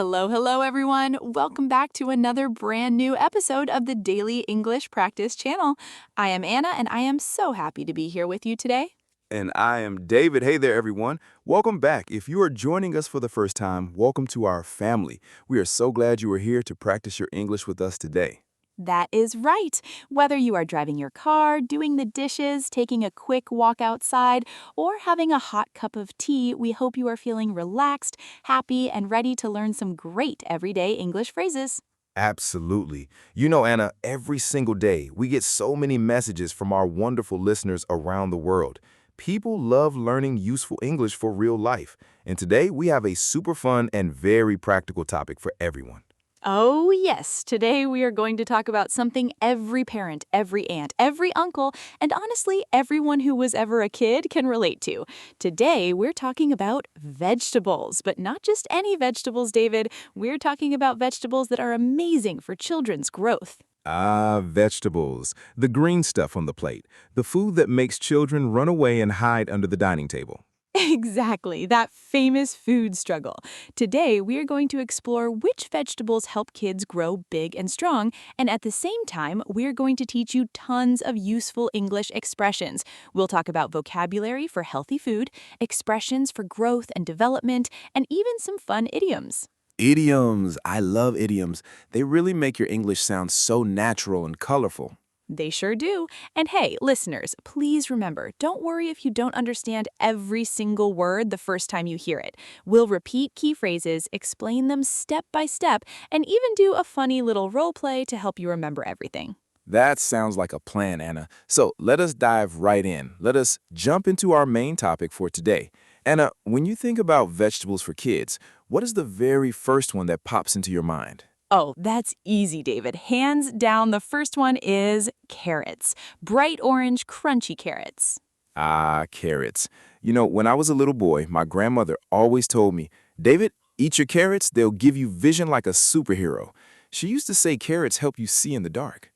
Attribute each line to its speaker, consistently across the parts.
Speaker 1: Hello, everyone. Welcome back to another brand new episode of the Daily English Practice channel. I am Anna, and I am so happy to be here with you today.
Speaker 2: And I am David. Hey there, everyone. Welcome back. If you are joining us for the first time, welcome to our family. We are so glad you are here to practice your English with us today.
Speaker 1: That is right. Whether you are driving your car, doing the dishes, taking a quick walk outside, or having a hot cup of tea, we hope you are feeling relaxed, happy, and ready to learn some great everyday English phrases.
Speaker 2: Absolutely. You know, Anna, every single day we get so many messages from our wonderful listeners around the world. People love learning useful English for real life. And today we have a super fun and very practical topic for everyone.
Speaker 1: Oh, yes. Today we are going to talk about something every parent, every aunt, every uncle, and honestly, everyone who was ever a kid can relate to. Today we're talking about vegetables, but not just any vegetables, David. We're talking about vegetables that are amazing for children's growth.
Speaker 2: Ah, vegetables. The green stuff on the plate. The food that makes children run away and hide under the dining table.
Speaker 1: Exactly, that famous food struggle. Today, we are going to explore which vegetables help kids grow big and strong, and at the same time, we're going to teach you tons of useful English expressions. We'll talk about vocabulary for healthy food, expressions for growth and development, and even some fun idioms.
Speaker 2: Idioms. I love idioms. They really make your English sound so natural and colorful.
Speaker 1: They sure do. And hey, listeners, please remember, don't worry if you don't understand every single word the first time you hear it. We'll repeat key phrases, explain them step by step, and even do a funny little role play to help you remember everything.
Speaker 2: That sounds like a plan, Anna. So let us dive right in. Let us jump into our main topic for today. Anna, when you think about vegetables for kids, what is the very first one that pops into your mind?
Speaker 1: Oh, that's easy, David. Hands down, the first one is carrots. Bright orange, crunchy carrots.
Speaker 2: Ah, carrots. You know, when I was a little boy, my grandmother always told me, David, eat your carrots, they'll give you vision like a superhero. She used to say carrots help you see in the dark.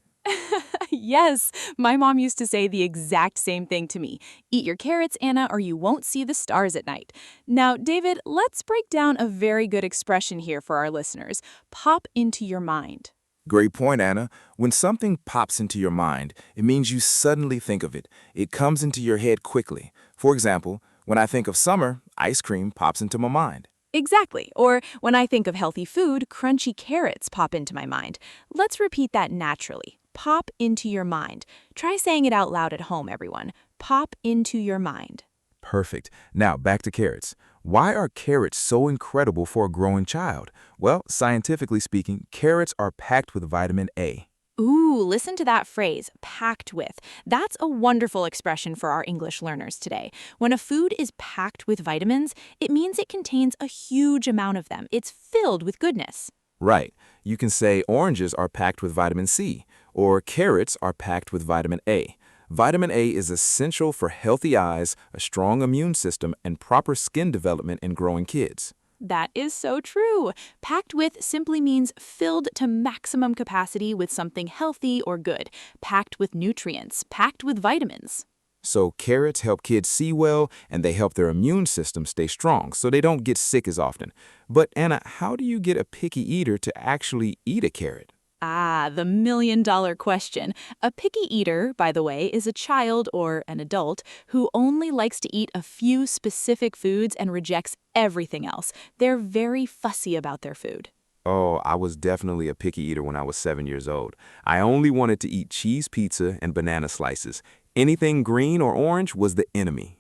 Speaker 1: Yes, my mom used to say the exact same thing to me. Eat your carrots, Anna, or you won't see the stars at night. Now, David, let's break down a very good expression here for our listeners. Pop into your mind.
Speaker 2: Great point, Anna. When something pops into your mind, it means you suddenly think of it. It comes into your head quickly. For example, when I think of summer, ice cream pops into my mind.
Speaker 1: Exactly. Or when I think of healthy food, crunchy carrots pop into my mind. Let's repeat that naturally. Pop into your mind. Try saying it out loud at home, everyone. Pop into your mind.
Speaker 2: Perfect. Now, back to carrots. Why are carrots so incredible for a growing child? Well, scientifically speaking, carrots are packed with vitamin A.
Speaker 1: Ooh, listen to that phrase, packed with. That's a wonderful expression for our English learners today. When a food is packed with vitamins, it means it contains a huge amount of them. It's filled with goodness.
Speaker 2: Right. You can say oranges are packed with vitamin C, or carrots are packed with vitamin A. Vitamin A is essential for healthy eyes, a strong immune system, and proper skin development in growing kids.
Speaker 1: That is so true. Packed with simply means filled to maximum capacity with something healthy or good. Packed with nutrients, packed with vitamins.
Speaker 2: So carrots help kids see well, and they help their immune system stay strong so they don't get sick as often. But Anna, how do you get a picky eater to actually eat a carrot?
Speaker 1: Ah, the million-dollar question. A picky eater, by the way, is a child or an adult who only likes to eat a few specific foods and rejects everything else. They're very fussy about their food.
Speaker 2: Oh, I was definitely a picky eater when I was 7 years old. I only wanted to eat cheese pizza and banana slices. Anything green or orange was the enemy.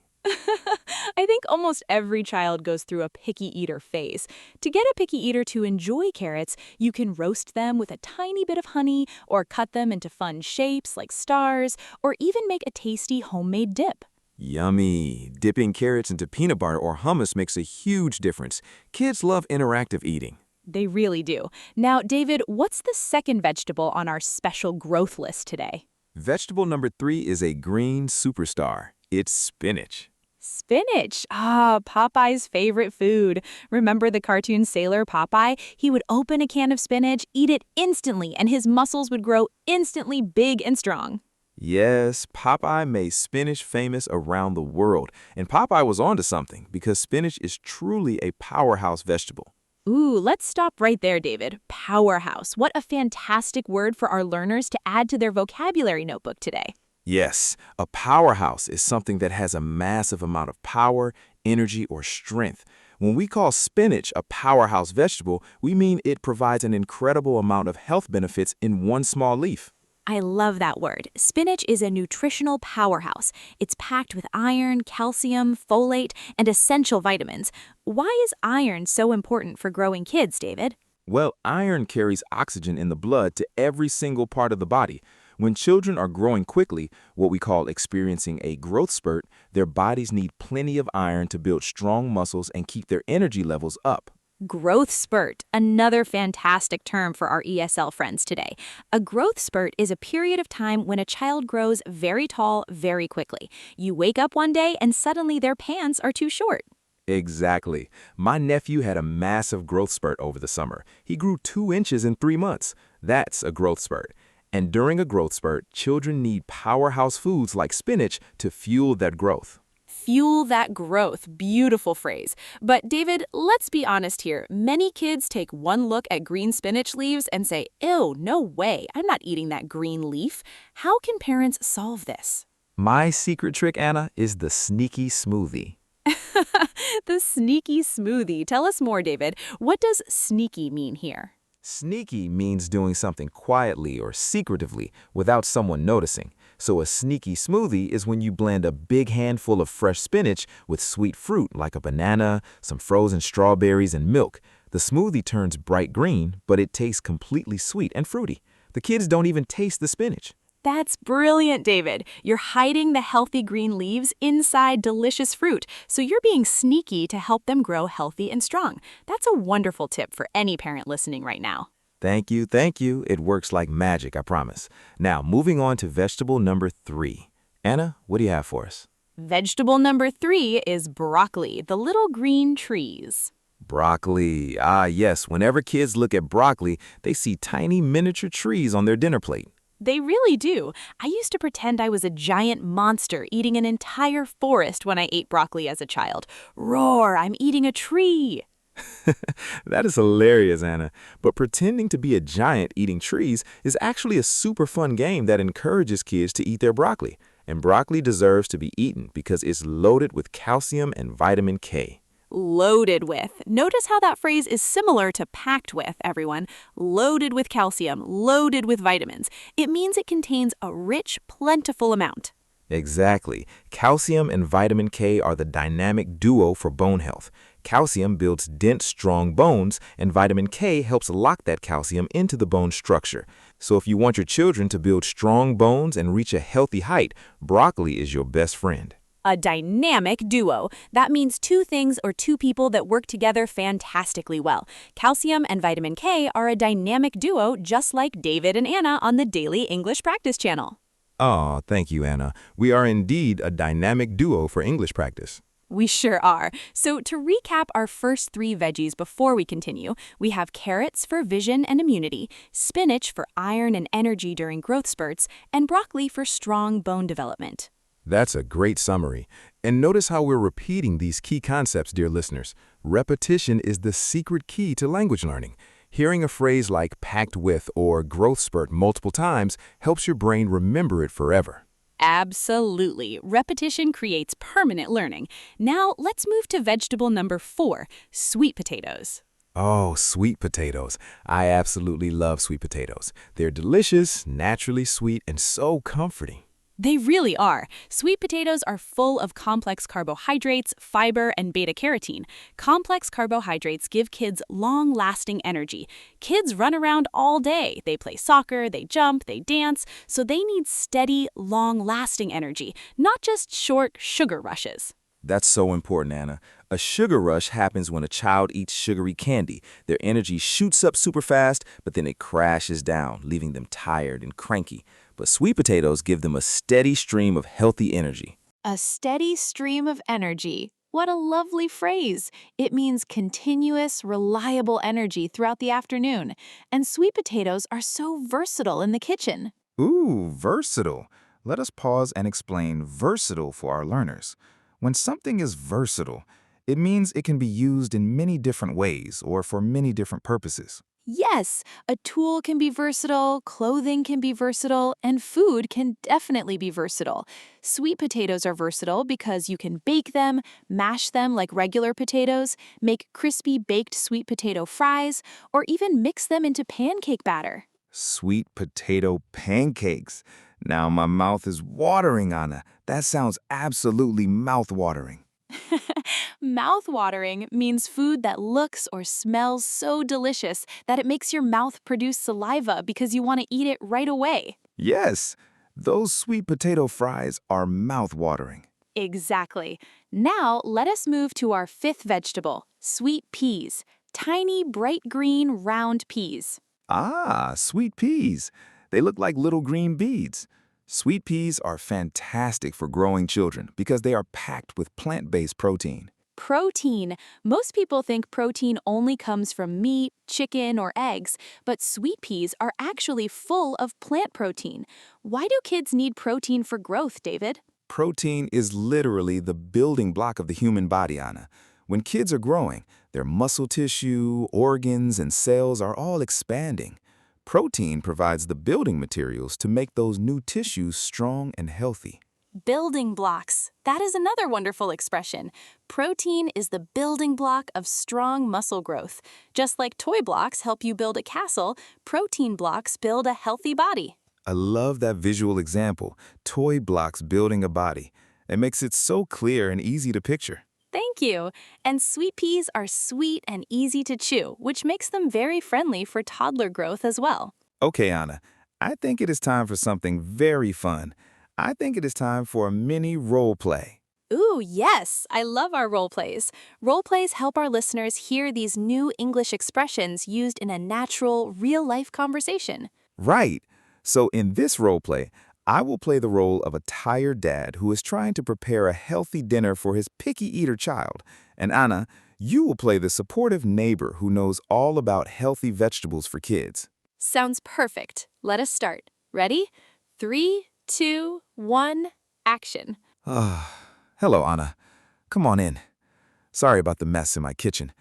Speaker 1: I think almost every child goes through a picky eater phase. To get a picky eater to enjoy carrots, you can roast them with a tiny bit of honey or cut them into fun shapes like stars or even make a tasty homemade dip.
Speaker 2: Yummy! Dipping carrots into peanut butter or hummus makes a huge difference. Kids love interactive eating.
Speaker 1: They really do. Now, David, what's the second vegetable on our special growth list today?
Speaker 2: Vegetable number 3 is a green superstar. It's spinach.
Speaker 1: Spinach. Ah, Popeye's favorite food. Remember the cartoon sailor Popeye? He would open a can of spinach, eat it instantly, and his muscles would grow instantly big and strong.
Speaker 2: Yes, Popeye made spinach famous around the world. And Popeye was onto something because spinach is truly a powerhouse vegetable.
Speaker 1: Ooh, let's stop right there, David. Powerhouse. What a fantastic word for our learners to add to their vocabulary notebook today.
Speaker 2: Yes, a powerhouse is something that has a massive amount of power, energy, or strength. When we call spinach a powerhouse vegetable, we mean it provides an incredible amount of health benefits in one small leaf.
Speaker 1: I love that word. Spinach is a nutritional powerhouse. It's packed with iron, calcium, folate, and essential vitamins. Why is iron so important for growing kids, David?
Speaker 2: Well, iron carries oxygen in the blood to every single part of the body. When children are growing quickly, what we call experiencing a growth spurt, their bodies need plenty of iron to build strong muscles and keep their energy levels up.
Speaker 1: Growth spurt, another fantastic term for our ESL friends today. A growth spurt is a period of time when a child grows very tall very quickly. You wake up one day and suddenly their pants are too short.
Speaker 2: Exactly. My nephew had a massive growth spurt over the summer. He grew 2 inches in 3 months. That's a growth spurt. And during a growth spurt, children need powerhouse foods like spinach to fuel that growth.
Speaker 1: Fuel that growth. Beautiful phrase. But David, let's be honest here. Many kids take one look at green spinach leaves and say, ew, no way, I'm not eating that green leaf. How can parents solve this?
Speaker 2: My secret trick, Anna, is the sneaky smoothie.
Speaker 1: The sneaky smoothie. Tell us more, David. What does sneaky mean here?
Speaker 2: Sneaky means doing something quietly or secretively without someone noticing. So a sneaky smoothie is when you blend a big handful of fresh spinach with sweet fruit like a banana, some frozen strawberries, and milk. The smoothie turns bright green, but it tastes completely sweet and fruity. The kids don't even taste the spinach.
Speaker 1: That's brilliant, David. You're hiding the healthy green leaves inside delicious fruit, so you're being sneaky to help them grow healthy and strong. That's a wonderful tip for any parent listening right now.
Speaker 2: Thank you, thank you. It works like magic, I promise. Now, moving on to vegetable number 3. Anna, what do you have for us?
Speaker 1: Vegetable number 3 is broccoli, the little green trees.
Speaker 2: Broccoli. Ah, yes. Whenever kids look at broccoli, they see tiny miniature trees on their dinner plate.
Speaker 1: They really do. I used to pretend I was a giant monster eating an entire forest when I ate broccoli as a child. Roar, I'm eating a tree.
Speaker 2: That is hilarious, Anna. But pretending to be a giant eating trees is actually a super fun game that encourages kids to eat their broccoli. And broccoli deserves to be eaten because it's loaded with calcium and vitamin K.
Speaker 1: Loaded with. Notice how that phrase is similar to packed with, everyone. Loaded with calcium, loaded with vitamins. It means it contains a rich, plentiful amount.
Speaker 2: Exactly. Calcium and vitamin K are the dynamic duo for bone health. Calcium builds dense, strong bones, and vitamin K helps lock that calcium into the bone structure. So if you want your children to build strong bones and reach a healthy height, broccoli is your best friend.
Speaker 1: A dynamic duo. That means two things or two people that work together fantastically well. Calcium and vitamin K are a dynamic duo just like David and Anna on the Daily English Practice channel.
Speaker 2: Oh, thank you, Anna. We are indeed a dynamic duo for English practice.
Speaker 1: We sure are. So to recap our first 3 veggies before we continue, we have carrots for vision and immunity, spinach for iron and energy during growth spurts, and broccoli for strong bone development.
Speaker 2: That's a great summary. And notice how we're repeating these key concepts, dear listeners. Repetition is the secret key to language learning. Hearing a phrase like packed with or growth spurt multiple times helps your brain remember it forever.
Speaker 1: Absolutely. Repetition creates permanent learning. Now let's move to vegetable number 4, sweet potatoes.
Speaker 2: Oh, sweet potatoes. I absolutely love sweet potatoes. They're delicious, naturally sweet, and so comforting.
Speaker 1: They really are. Sweet potatoes are full of complex carbohydrates, fiber, and beta-carotene. Complex carbohydrates give kids long-lasting energy. Kids run around all day. They play soccer, they jump, they dance, so they need steady, long-lasting energy, not just short sugar rushes.
Speaker 2: That's so important, Anna. A sugar rush happens when a child eats sugary candy. Their energy shoots up super fast, but then it crashes down, leaving them tired and cranky. But sweet potatoes give them a steady stream of healthy energy.
Speaker 1: A steady stream of energy. What a lovely phrase. It means continuous, reliable energy throughout the afternoon. And sweet potatoes are so versatile in the kitchen.
Speaker 3: Ooh, versatile. Let us pause and explain versatile for our learners. When something is versatile, It means it can be used in many different ways or for many different purposes.
Speaker 1: Yes, a tool can be versatile, clothing can be versatile, and food can definitely be versatile. Sweet potatoes are versatile because you can bake them, mash them like regular potatoes, make crispy baked sweet potato fries, or even mix them into pancake batter.
Speaker 3: Sweet potato pancakes. Now my mouth is watering, Anna. That sounds absolutely mouth-watering.
Speaker 1: Mouth-watering means food that looks or smells so delicious that it makes your mouth produce saliva because you want to eat it right away.
Speaker 3: Yes, those sweet potato fries are mouth-watering.
Speaker 1: Exactly. Now, let us move to our fifth vegetable, sweet peas. Tiny, bright green, round peas.
Speaker 3: Ah, sweet peas. They look like little green beads. Sweet peas are fantastic for growing children because they are packed with plant-based protein.
Speaker 1: Protein. Most people think protein only comes from meat, chicken, or eggs, but sweet peas are actually full of plant protein. Why do kids need protein for growth, David?
Speaker 3: Protein is literally the building block of the human body, Anna. When kids are growing, their muscle tissue, organs, and cells are all expanding. Protein provides the building materials to make those new tissues strong and healthy.
Speaker 1: Building blocks. That is another wonderful expression. Protein is the building block of strong muscle growth. Just like toy blocks help you build a castle, protein blocks build a healthy body.
Speaker 3: I love that visual example, toy blocks building a body. It makes it so clear and easy to picture.
Speaker 1: Thank you. And sweet peas are sweet and easy to chew, which makes them very friendly for toddler growth as well.
Speaker 3: Okay, Anna, I think it is time for something very fun. I think it is time for a mini role play.
Speaker 1: Ooh, yes, I love our role plays. Role plays help our listeners hear these new English expressions used in a natural, real-life conversation.
Speaker 3: Right. So in this role play, I will play the role of a tired dad who is trying to prepare a healthy dinner for his picky eater child. And Anna, you will play the supportive neighbor who knows all about healthy vegetables for kids.
Speaker 1: Sounds perfect. Let us start. Ready? 3, 2, 1, action.
Speaker 3: Hello, Anna. Come on in. Sorry about the mess in my kitchen.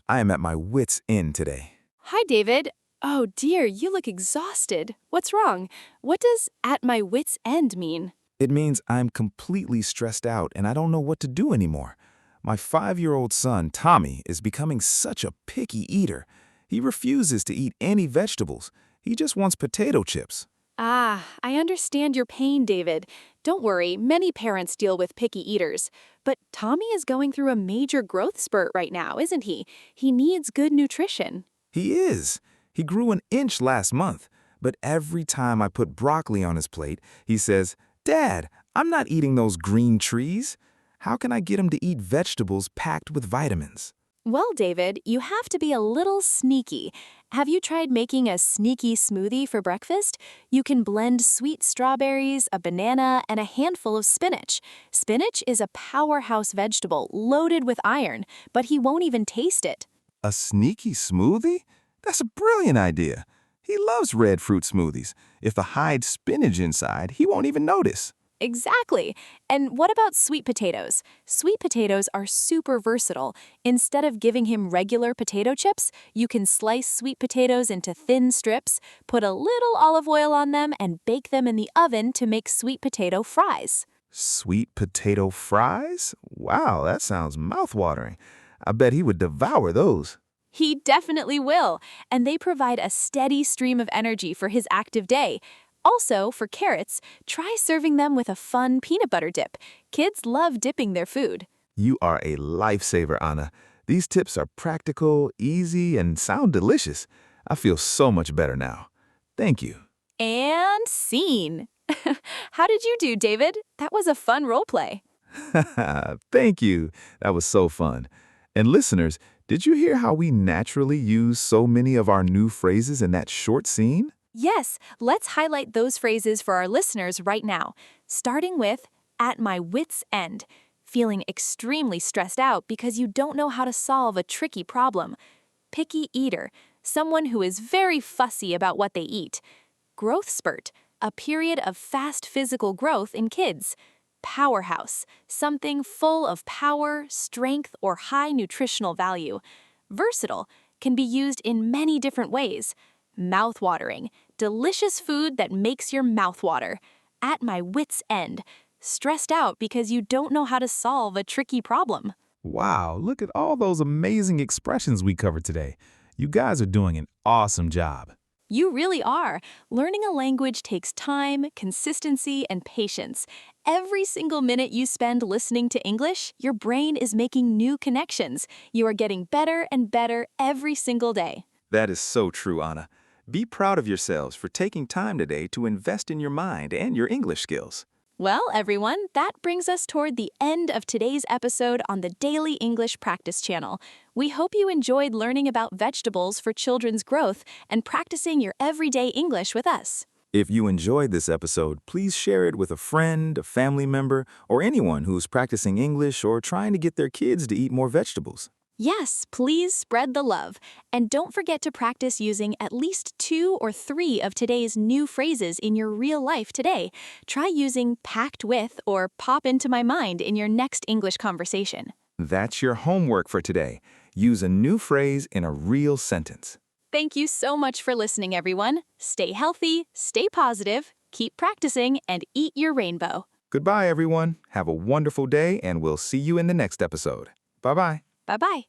Speaker 3: I am at my wits' end today.
Speaker 1: Hi, David. Oh dear, you look exhausted. What's wrong? What does "at my wit's end" mean?
Speaker 3: It means I'm completely stressed out and I don't know what to do anymore. My 5-year-old son, Tommy, is becoming such a picky eater. He refuses to eat any vegetables. He just wants potato chips.
Speaker 1: Ah, I understand your pain, David. Don't worry, many parents deal with picky eaters. But Tommy is going through a major growth spurt right now, isn't he? He needs good nutrition.
Speaker 3: He is. He grew an inch last month, but every time I put broccoli on his plate, he says, "Dad, I'm not eating those green trees." How can I get him to eat vegetables packed with vitamins?
Speaker 1: Well, David, you have to be a little sneaky. Have you tried making a sneaky smoothie for breakfast? You can blend sweet strawberries, a banana, and a handful of spinach. Spinach is a powerhouse vegetable loaded with iron, but he won't even taste it.
Speaker 3: A sneaky smoothie? That's a brilliant idea. He loves red fruit smoothies. If I hide spinach inside, he won't even notice.
Speaker 1: Exactly. And what about sweet potatoes? Sweet potatoes are super versatile. Instead of giving him regular potato chips, you can slice sweet potatoes into thin strips, put a little olive oil on them, and bake them in the oven to make sweet potato fries.
Speaker 3: Sweet potato fries? Wow, that sounds mouth-watering. I bet he would devour those.
Speaker 1: He definitely will, and they provide a steady stream of energy for his active day. Also, for carrots, try serving them with a fun peanut butter dip. Kids love dipping their food.
Speaker 3: You are a lifesaver, Anna. These tips are practical, easy, and sound delicious. I feel so much better now. Thank you.
Speaker 1: And scene. How did you do, David? That was a fun role play.
Speaker 3: Thank you. That was so fun. And listeners, did you hear how we naturally use so many of our new phrases in that short scene?
Speaker 1: Yes, let's highlight those phrases for our listeners right now, starting with "at my wit's end," feeling extremely stressed out because you don't know how to solve a tricky problem. Picky eater, someone who is very fussy about what they eat. Growth spurt, a period of fast physical growth in kids. powerhouse, something full of power, strength, or high nutritional value. Versatile can be used in many different ways. Mouth-watering, delicious food that makes your mouth water. At my wits' end, stressed out because you don't know how to solve a tricky problem.
Speaker 3: Wow, look at all those amazing expressions we covered today. You guys are doing an awesome job.
Speaker 1: You really are. Learning a language takes time, consistency, and patience. Every single minute you spend listening to English, your brain is making new connections. You are getting better and better every single day.
Speaker 3: That is so true, Anna. Be proud of yourselves for taking time today to invest in your mind and your English skills.
Speaker 1: Well, everyone, that brings us toward the end of today's episode on the Daily English Practice Channel. We hope you enjoyed learning about vegetables for children's growth and practicing your everyday English with us.
Speaker 3: If you enjoyed this episode, please share it with a friend, a family member, or anyone who's practicing English or trying to get their kids to eat more vegetables.
Speaker 1: Yes, please spread the love. And don't forget to practice using at least 2 or 3 of today's new phrases in your real life today. Try using packed with or pop into my mind in your next English conversation.
Speaker 3: That's your homework for today. Use a new phrase in a real sentence.
Speaker 1: Thank you so much for listening, everyone. Stay healthy, stay positive, keep practicing, and eat your rainbow.
Speaker 3: Goodbye, everyone. Have a wonderful day, and we'll see you in the next episode. Bye-bye.
Speaker 1: Bye-bye.